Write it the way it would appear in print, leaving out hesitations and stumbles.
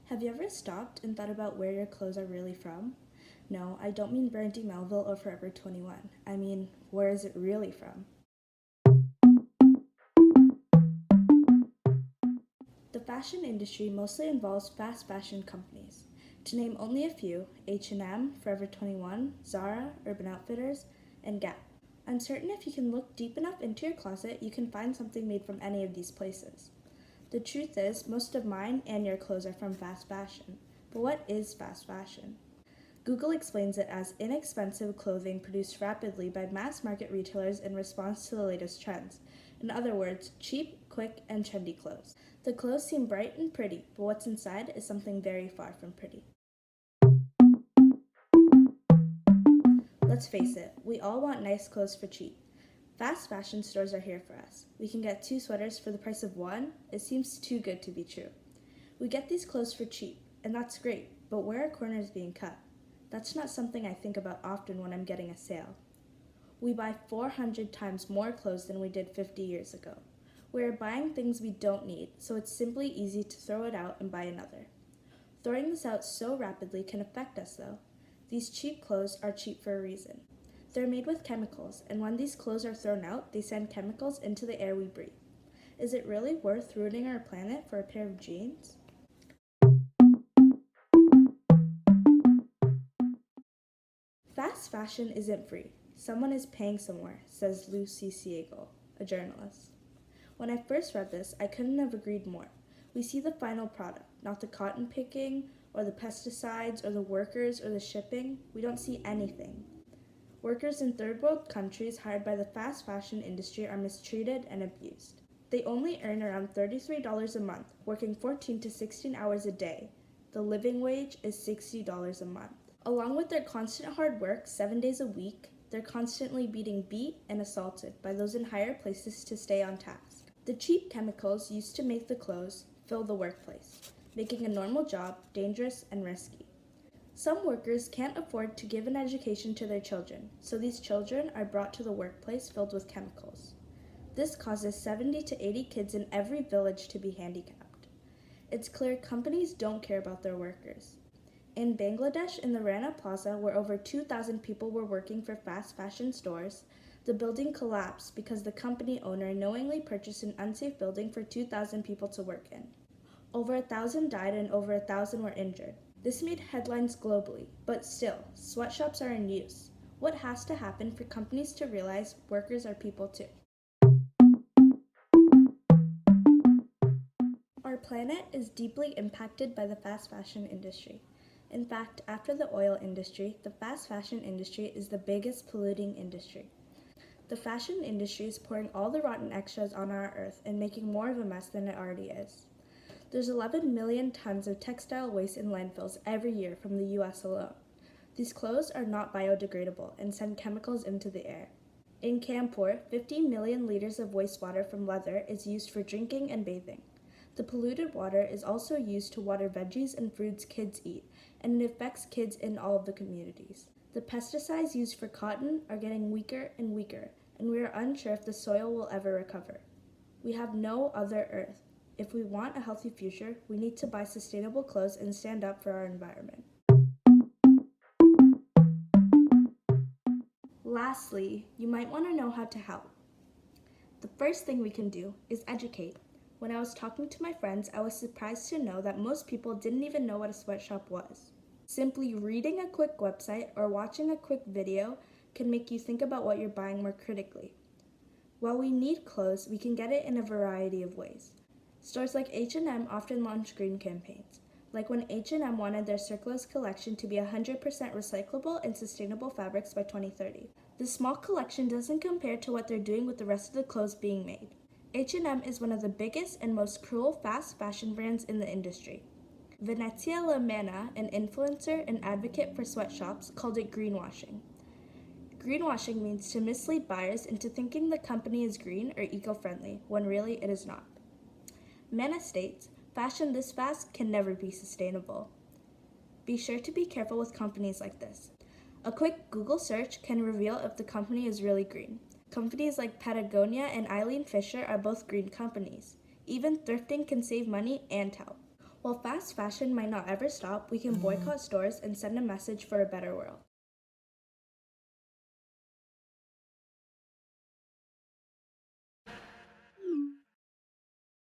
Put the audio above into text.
Have you ever stopped and thought about where your clothes are really from? No, I don't mean Brandy Melville or Forever 21. I mean, where is it really from? The fashion industry mostly involves fast fashion companies. To name only a few, H&M, Forever 21, Zara, Urban Outfitters, and Gap. I'm certain if you can look deep enough into your closet, you can find something made from any of these places. The truth is, most of mine and your clothes are from fast fashion. But what is fast fashion? Google explains it as inexpensive clothing produced rapidly by mass market retailers in response to the latest trends. In other words, cheap, quick, and trendy clothes. The clothes seem bright and pretty, but what's inside is something very far from pretty. Let's face it, we all want nice clothes for cheap. Fast fashion stores are here for us. We can get 2 sweaters for the price of 1. It seems too good to be true. We get these clothes for cheap, and that's great, but where are corners being cut? That's not something I think about often when I'm getting a sale. We buy 400 times more clothes than we did 50 years ago. We are buying things we don't need, so it's simply easy to throw it out and buy another. Throwing this out so rapidly can affect us though. These cheap clothes are cheap for a reason. They're made with chemicals, and when these clothes are thrown out, they send chemicals into the air we breathe. Is it really worth ruining our planet for a pair of jeans? Fast fashion isn't free. Someone is paying somewhere, says Lucy Siegel, a journalist. When I first read this, I couldn't have agreed more. We see the final product, not the cotton picking, or the pesticides, or the workers, or the shipping. We don't see anything. Workers in third world countries hired by the fast fashion industry are mistreated and abused. They only earn around $33 a month, working 14 to 16 hours a day. The living wage is $60 a month. Along with their constant hard work, 7 days a week, they're constantly being beat and assaulted by those in higher places to stay on task. The cheap chemicals used to make the clothes fill the workplace, making a normal job dangerous and risky. Some workers can't afford to give an education to their children, so these children are brought to the workplace filled with chemicals. This causes 70 to 80 kids in every village to be handicapped. It's clear companies don't care about their workers. In Bangladesh, in the Rana Plaza, where over 2,000 people were working for fast fashion stores, the building collapsed because the company owner knowingly purchased an unsafe building for 2,000 people to work in. Over 1,000 died and over 1,000 were injured. This made headlines globally, but still, sweatshops are in use. What has to happen for companies to realize workers are people too? Our planet is deeply impacted by the fast fashion industry. In fact, after the oil industry, the fast fashion industry is the biggest polluting industry. The fashion industry is pouring all the rotten extras on our earth and making more of a mess than it already is. There's 11 million tons of textile waste in landfills every year from the US alone. These clothes are not biodegradable and send chemicals into the air. In Kanpur, 50 million liters of wastewater from leather is used for drinking and bathing. The polluted water is also used to water veggies and fruits kids eat, and it affects kids in all of the communities. The pesticides used for cotton are getting weaker and weaker, and we are unsure if the soil will ever recover. We have no other earth. If we want a healthy future, we need to buy sustainable clothes and stand up for our environment. Lastly, you might want to know how to help. The first thing we can do is educate. When I was talking to my friends, I was surprised to know that most people didn't even know what a sweatshop was. Simply reading a quick website or watching a quick video can make you think about what you're buying more critically. While we need clothes, we can get it in a variety of ways. Stores like H&M often launch green campaigns, like when H&M wanted their Circulus collection to be 100% recyclable and sustainable fabrics by 2030. This small collection doesn't compare to what they're doing with the rest of the clothes being made. H&M is one of the biggest and most cruel fast fashion brands in the industry. Venezia Lamena, an influencer and advocate for sweatshops, called it greenwashing. Greenwashing means to mislead buyers into thinking the company is green or eco-friendly, when really it is not. Mena states, fashion this fast can never be sustainable. Be sure to be careful with companies like this. A quick Google search can reveal if the company is really green. Companies like Patagonia and Eileen Fisher are both green companies. Even thrifting can save money and help. While fast fashion might not ever stop, we can boycott stores and send a message for a better world.